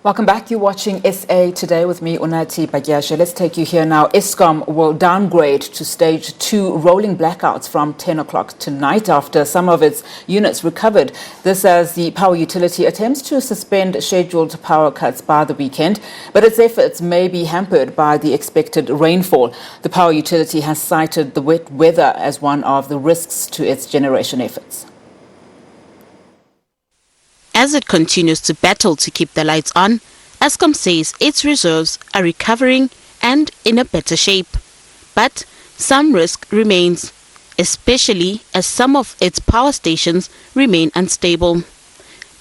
Welcome back. You're watching SA Today with me, Unati Bagyashe. Let's take you here now. Eskom will downgrade to stage 2 rolling blackouts from 10 o'clock tonight after some of its units recovered. This as the power utility attempts to suspend scheduled power cuts by the weekend, but its efforts may be hampered by the expected rainfall. The power utility has cited the wet weather as one of the risks to its generation efforts. As it continues to battle to keep the lights on, Eskom says its reserves are recovering and in a better shape. But some risk remains, especially as some of its power stations remain unstable.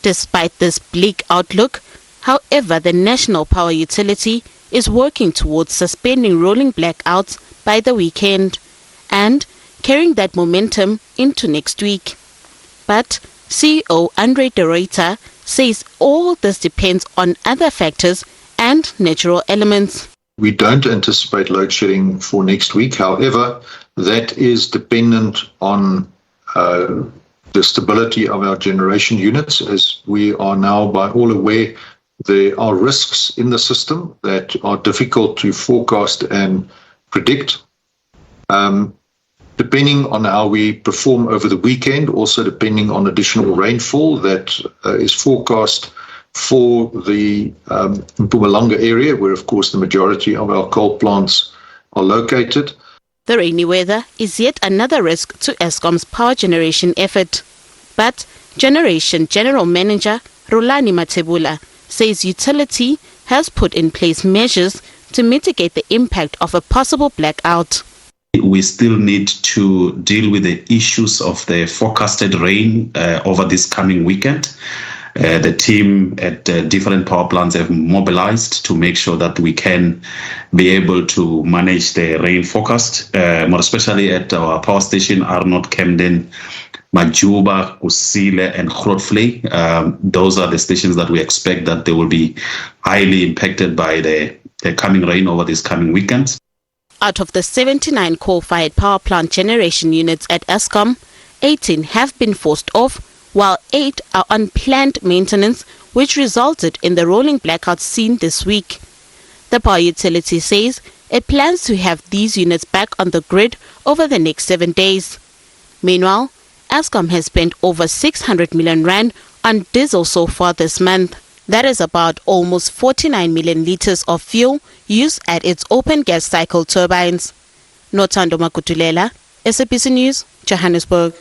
Despite this bleak outlook, however, the national power utility is working towards suspending rolling blackouts by the weekend and carrying that momentum into next week. But CEO Andre de Ruyter says all this depends on other factors and natural elements. We don't anticipate load shedding for next week. However, that is dependent on the stability of our generation units. As we are now by all aware, there are risks in the system that are difficult to forecast and predict. Depending on how we perform over the weekend, also depending on additional rainfall that is forecast for the Mpumalanga area, where, of course, the majority of our coal plants are located. The rainy weather is yet another risk to Eskom's power generation effort. But Generation General Manager Rulani Mathebula says utility has put in place measures to mitigate the impact of a possible blackout. We still need to deal with the issues of the forecasted rain over this coming weekend. The team at different power plants have mobilized to make sure that we can be able to manage the rain forecast, more especially at our power station, Arnold, Camden, Majuba, Kusile, and Grootvlei. Those are the stations that we expect that they will be highly impacted by the coming rain over this coming weekend. Out of the 79 coal-fired power plant generation units at Eskom, 18 have been forced off, while 8 are on planned maintenance, which resulted in the rolling blackouts seen this week. The power utility says it plans to have these units back on the grid over the next 7 days. Meanwhile, Eskom has spent over 600 million rand on diesel so far this month. That is about almost 49 million litres of fuel used at its open gas cycle turbines. Nothando Makutulela, SABC News, Johannesburg.